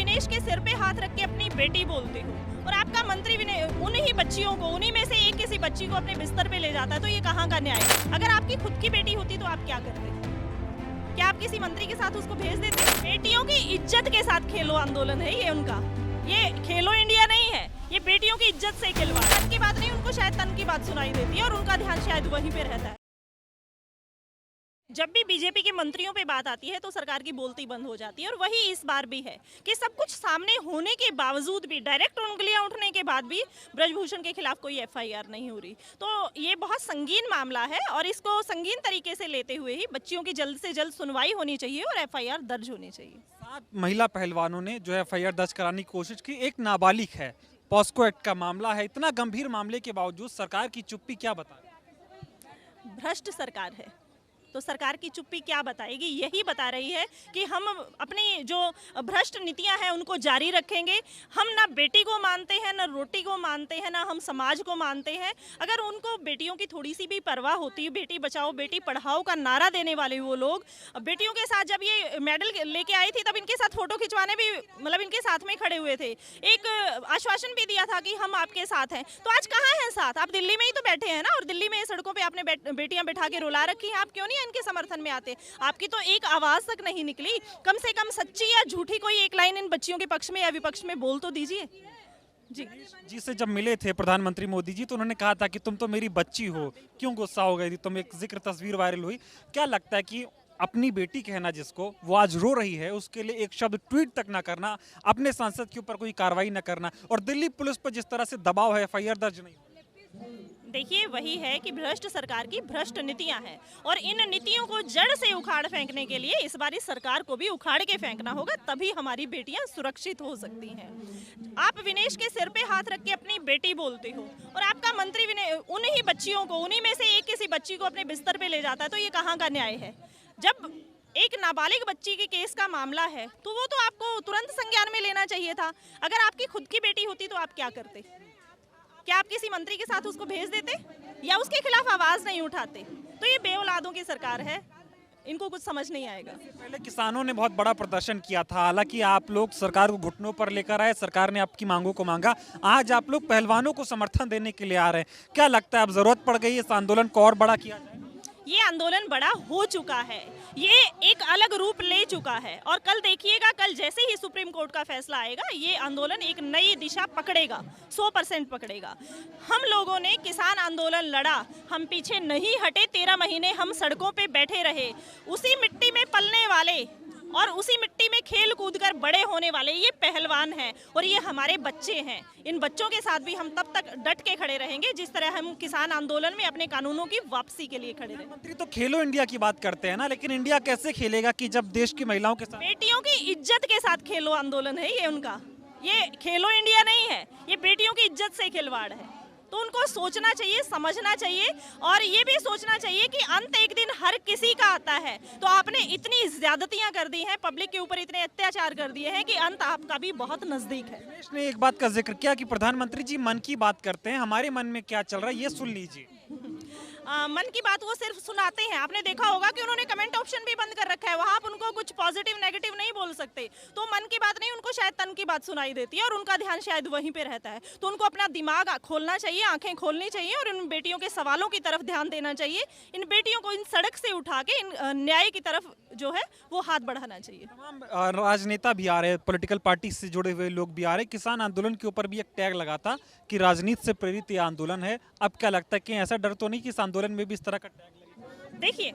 विनेश के सिर पे हाथ रख के अपनी बेटी बोलते हो और आपका मंत्री उन्हीं बच्चियों को, उन्हीं में से एक किसी बच्ची को अपने बिस्तर पे ले जाता है, तो ये कहाँ का न्याय है? अगर आपकी खुद की बेटी होती तो आप क्या करते? क्या आप किसी मंत्री के साथ उसको भेज देते? बेटियों की इज्जत के साथ खेलो आंदोलन है ये उनका, ये खेलो इंडिया नहीं है, ये बेटियों की इज्जत से खिलवाड़। तन की बात नहीं, उनको शायद तन की बात सुनाई देती है और उनका ध्यान शायद वहीं पे रहता है। जब भी बीजेपी के मंत्रियों पे बात आती है तो सरकार की बोलती बंद हो जाती है, और वही इस बार भी है कि सब कुछ सामने होने के बावजूद भी, डायरेक्ट उंगलियां उठने के बाद भी ब्रजभूषण के खिलाफ कोई एफआईआर नहीं हो रही। तो ये बहुत संगीन मामला है और इसको संगीन तरीके से लेते हुए ही बच्चियों की जल्द से जल्द सुनवाई होनी चाहिए और एफआईआर दर्ज होनी चाहिए। 7 महिला पहलवानों ने जो है एफआईआर दर्ज कराने की कोशिश की, एक नाबालिग है, पॉस्को एक्ट का मामला है। इतना गंभीर मामले के बावजूद सरकार की चुप्पी क्या बता रही? भ्रष्ट सरकार है तो सरकार की चुप्पी क्या बताएगी? यही बता रही है कि हम अपनी जो भ्रष्ट नीतियां हैं उनको जारी रखेंगे। हम ना बेटी को मानते हैं, ना रोटी को मानते हैं, ना हम समाज को मानते हैं। अगर उनको बेटियों की थोड़ी सी भी परवाह होती, बेटी बचाओ बेटी पढ़ाओ का नारा देने वाले वो लोग बेटियों के साथ जब ये मेडल लेके आई थी तब इनके साथ फोटो खिंचवाने भी, मतलब इनके साथ में खड़े हुए थे, एक आश्वासन भी दिया था कि हम आपके साथ हैं। तो आज कहाँ हैं साथ? आप दिल्ली में ही तो बैठे हैं ना, और दिल्ली में सड़कों पर आपने बेटियां बैठा के रुला रखी हैं। आप क्यों नहीं इनके समर्थन में आते? आपकी तो एक आवाज तक नहीं निकली। कम से कम सच्ची या झूठी कोई एक लाइन इन बच्चियों के पक्ष में या विपक्ष में बोल तो दीजिए। जी से जब मिले थे प्रधानमंत्री मोदी जी तो उन्होंने कहा था कि तुम तो मेरी बच्ची हो, क्यों गुस्सा हो गई थी तुम? एक जिक्र तस्वीर वायरल हुई। क्या लगता है कि अपनी बेटी कहना जिसको, वो आज रो रही है, उसके लिए एक शब्द ट्वीट तक ना करना, अपने सांसद के ऊपर कोई कार्रवाई ना करना, और दिल्ली पुलिस पर जिस तरह से दबाव है एफआईआर दर्ज नहीं? देखिए, वही है कि भ्रष्ट सरकार की भ्रष्ट नीतियां हैं और इन नीतियों को जड़ से उखाड़ फेंकने के लिए इस बार इस सरकार को भी उखाड़ के फेंकना होगा, तभी हमारी बेटियां सुरक्षित हो सकती हैं। आप विनेश के सिर पे हाथ रख के अपनी बेटी बोलते हो और आपका मंत्री उन्हीं बच्चियों को, उन्हीं में से एक किसी बच्ची को अपने बिस्तर पे ले जाता है, तो ये कहाँ का न्याय है? जब एक नाबालिग बच्ची के केस का मामला है तो वो तो आपको तुरंत संज्ञान में लेना चाहिए था। अगर आपकी खुद की बेटी होती तो आप क्या करते? क्या आप किसी मंत्री के साथ उसको भेज देते या उसके खिलाफ आवाज नहीं उठाते? तो ये बेऔलादों की सरकार है, इनको कुछ समझ नहीं आएगा। पहले किसानों ने बहुत बड़ा प्रदर्शन किया था, हालांकि आप लोग सरकार को घुटनों पर लेकर आए, सरकार ने आपकी मांगों को मांगा, आज आप लोग पहलवानों को समर्थन देने के लिए आ रहे हैं। क्या लगता है अब जरूरत पड़ गई इस आंदोलन को और बड़ा किया जाए? ये आंदोलन बड़ा हो चुका है, ये एक अलग रूप ले चुका है और कल देखिएगा, कल जैसे ही सुप्रीम कोर्ट का फैसला आएगा ये आंदोलन एक नई दिशा पकड़ेगा, 100% पकड़ेगा। हम लोगों ने किसान आंदोलन लड़ा, हम पीछे नहीं हटे, 13 महीने हम सड़कों पे बैठे रहे। उसी मिट्टी में पलने वाले और उसी मिट्टी में खेल कूद कर बड़े होने वाले ये पहलवान हैं और ये हमारे बच्चे हैं। इन बच्चों के साथ भी हम तब तक डट के खड़े रहेंगे जिस तरह हम किसान आंदोलन में अपने कानूनों की वापसी के लिए खड़े रहे। मंत्री तो खेलो इंडिया की बात करते हैं ना, लेकिन इंडिया कैसे खेलेगा कि जब देश की महिलाओं के साथ? बेटियों की इज्जत के साथ खेलो आंदोलन है ये उनका, ये खेलो इंडिया नहीं है, ये बेटियों की इज्जत से खिलवाड़ है। तो उनको सोचना चाहिए, समझना चाहिए और ये भी सोचना चाहिए कि अंत एक दिन हर किसी का आता है। तो आपने इतनी ज्यादतियां कर दी हैं, पब्लिक के ऊपर इतने अत्याचार कर दिए हैं कि अंत आपका भी बहुत नजदीक है। दिनेश ने एक बात का जिक्र किया कि प्रधानमंत्री जी मन की बात करते हैं, हमारे मन में क्या चल रहा है ये सुन लीजिए। मन की बात वो सिर्फ सुनाते हैं। आपने देखा होगा कि उन्होंने कमेंट ऑप्शन भी बंद कर रखा है, वहां आप उनको कुछ पॉजिटिव नेगेटिव नहीं बोल सकते। तो मन की बात नहीं, उनको शायद तन की बात सुनाई देती है और उनका ध्यान शायद वहीं पे रहता है। तो उनको अपना दिमाग खोलना चाहिए, आंखें खोलनी चाहिए और इन बेटियों के सवालों की तरफ ध्यान देना चाहिए। इन बेटियों को इन सड़क से उठा के इन न्याय की तरफ जो है वो हाथ बढ़ाना चाहिए। तमाम राजनेता भी आ रहे हैं, पॉलिटिकल पार्टी से जुड़े हुए लोग भी आ रहे हैं। किसान आंदोलन के ऊपर भी एक टैग लगा था कि राजनीति से प्रेरित ये आंदोलन है। अब क्या लगता है कि ऐसा डर तो नहीं कि इस आंदोलन में भी इस तरह का टैग लगे? देखिए,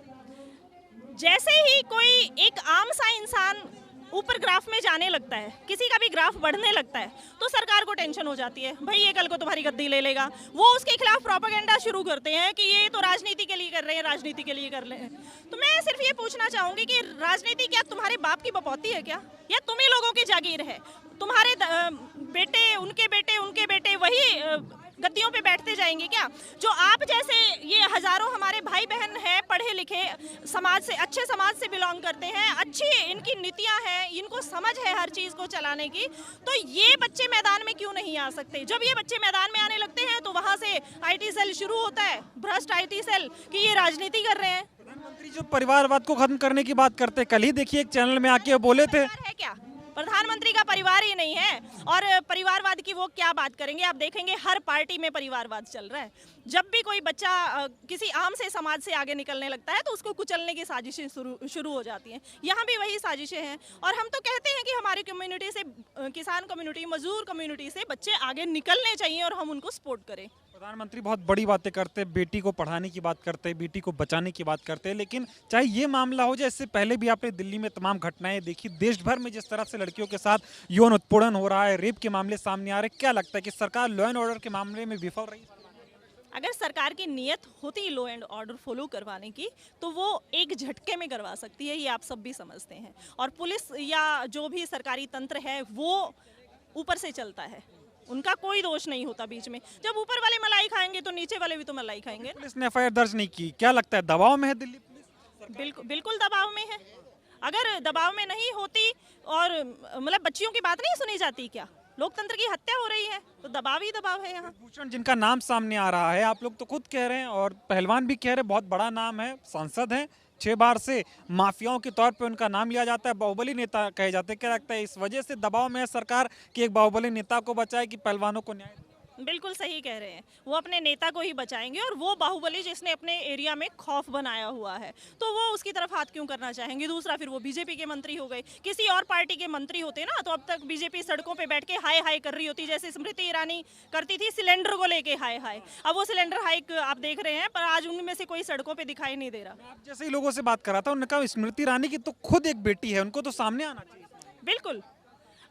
जैसे ही कोई एक आम सा इंसान ऊपर ग्राफ में जाने लगता है, किसी का भी ग्राफ बढ़ने लगता है, तो सरकार को टेंशन हो जाती है, भाई ये कल को तुम्हारी गद्दी ले लेगा। वो उसके खिलाफ प्रोपेगेंडा शुरू करते हैं कि ये तो राजनीति के लिए कर रहे हैं, राजनीति के लिए कर रहे हैं। तो मैं सिर्फ ये पूछना चाहूंगी कि राजनीति क्या तुम्हारे बाप की बपौती है क्या, या तुम ही लोगों की जागीर है? तुम्हारे बेटे, उनके बेटे वही गद्दियों पे बैठते जाएंगे क्या? जो आप जैसे ये हजारों हमारे भाई बहन हैं, पढ़े लिखे, समाज से, अच्छे समाज से बिलोंग करते हैं, अच्छी इनकी नीतियां हैं, इनको समझ है हर चीज को चलाने की, तो ये बच्चे मैदान में क्यों नहीं आ सकते? जब ये बच्चे मैदान में आने लगते हैं तो वहां से आईटी सेल शुरू होता है, भ्रष्ट आईटी सेल, कि ये राजनीति कर रहे हैं। प्रधानमंत्री जो परिवारवाद को खत्म करने की बात करते, कल ही देखिए एक चैनल में आके बोले थे। है क्या प्रधानमंत्री का परिवार ही नहीं है। और परिवारवाद की वो क्या बात करेंगे, आप देखेंगे हर पार्टी में परिवारवाद चल रहा है। जब भी कोई बच्चा किसी आम से समाज से आगे निकलने लगता है तो उसको कुचलने की साजिशें शुरू हो जाती हैं। यहाँ भी वही साजिशें हैं। और हम तो कहते हैं कि हमारी कम्युनिटी से, किसान कम्युनिटी, मजदूर कम्युनिटी से बच्चे आगे निकलने चाहिए और हम उनको सपोर्ट करें। प्रधानमंत्री बहुत बड़ी बातें करते हैं, बेटी को पढ़ाने की बात करते हैं, बेटी को बचाने की बात करते हैं, लेकिन चाहे ये मामला हो जाए, इससे पहले भी आपने दिल्ली में तमाम घटनाएं देखी, देश भर में जिस तरह से लड़कियों के साथ यौन उत्पीड़न हो रहा है, रेप के मामले सामने आ रहे हैं, क्या लगता है कि सरकार लॉ एंड ऑर्डर के मामले में विफल रही? अगर सरकार की नीयत होती लॉ एंड ऑर्डर फॉलो करवाने की तो वो एक झटके में करवा सकती है, ये आप सब भी समझते हैं। और पुलिस या जो भी सरकारी तंत्र है वो ऊपर से चलता है, उनका कोई दोष नहीं होता बीच में। जब ऊपर वाले मलाई खाएंगे तो नीचे वाले भी तो मलाई खाएंगे। पुलिस ने एफआईआर दर्ज नहीं की, क्या लगता है दबाव में है दिल्ली पुलिस? बिल्कुल दबाव में है। अगर दबाव में नहीं होती और मतलब बच्चियों की बात नहीं सुनी जाती क्या? लोकतंत्र की हत्या हो रही है तो दबाव ही दबाव है यहाँ। भूषण जिनका नाम सामने आ रहा है, आप लोग तो खुद कह रहे हैं और पहलवान भी कह रहे हैं, बहुत बड़ा नाम है, सांसद हैं, 6 बार से माफियाओं के तौर पे उनका नाम लिया जाता है, बाहुबली नेता कहे जाते हैं। क्या लगता है इस वजह से दबाव में है सरकार कि एक बाहुबली नेता को बचाए कि पहलवानों को न्याय? बिल्कुल सही कह रहे हैं, वो अपने नेता को ही बचाएंगे। और वो बाहुबली जिसने अपने एरिया में खौफ बनाया हुआ है तो वो उसकी तरफ हाथ क्यों करना चाहेंगे? दूसरा, फिर वो बीजेपी के मंत्री हो गए। किसी और पार्टी के मंत्री होते ना तो अब तक बीजेपी सड़कों पे बैठ के हाय हाय कर रही होती, जैसे स्मृति ईरानी करती थी सिलेंडर को लेके हाय हाय। अब वो सिलेंडर हाइक आप देख रहे हैं, पर आज उनमें से कोई सड़कों पे दिखाई नहीं दे रहा। आप जैसे ही लोगों से बात कर रहा था, उन्होंने कहा स्मृति ईरानी की तो खुद एक बेटी है, उनको तो सामने आना चाहिए। बिल्कुल।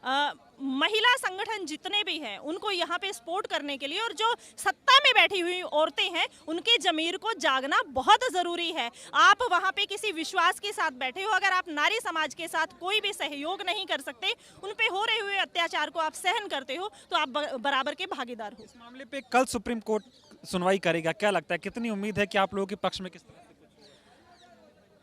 महिला संगठन जितने भी हैं उनको यहाँ पे सपोर्ट करने के लिए, और जो सत्ता में बैठी हुई औरतें हैं उनके जमीर को जागना बहुत ज़रूरी है। आप वहाँ पे किसी विश्वास के साथ बैठे हो, अगर आप नारी समाज के साथ कोई भी सहयोग नहीं कर सकते, उन पे हो रहे हुए अत्याचार को आप सहन करते हो, तो आप बराबर के भागीदार हो। इस मामले पे कल सुप्रीम कोर्ट सुनवाई करेगा, क्या लगता है कितनी उम्मीद है कि आप लोगों के पक्ष में किस तरह से?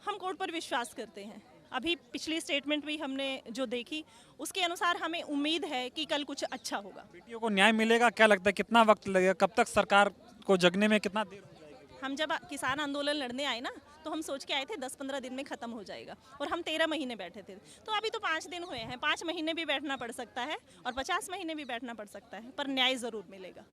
हम कोर्ट पर विश्वास करते हैं। अभी पिछली स्टेटमेंट भी हमने जो देखी उसके अनुसार हमें उम्मीद है कि कल कुछ अच्छा होगा। बेटियों को न्याय मिलेगा? क्या लगता है कितना वक्त लगेगा, कब तक सरकार को जगने में कितना देर हो जाएगी? हम जब किसान आंदोलन लड़ने आए ना तो हम सोच के आए थे 10-15 दिन में खत्म हो जाएगा, और हम 13 महीने बैठे थे। तो अभी तो 5 दिन हुए हैं, 5 महीने भी बैठना पड़ सकता है और 50 महीने भी बैठना पड़ सकता है, पर न्याय जरूर मिलेगा।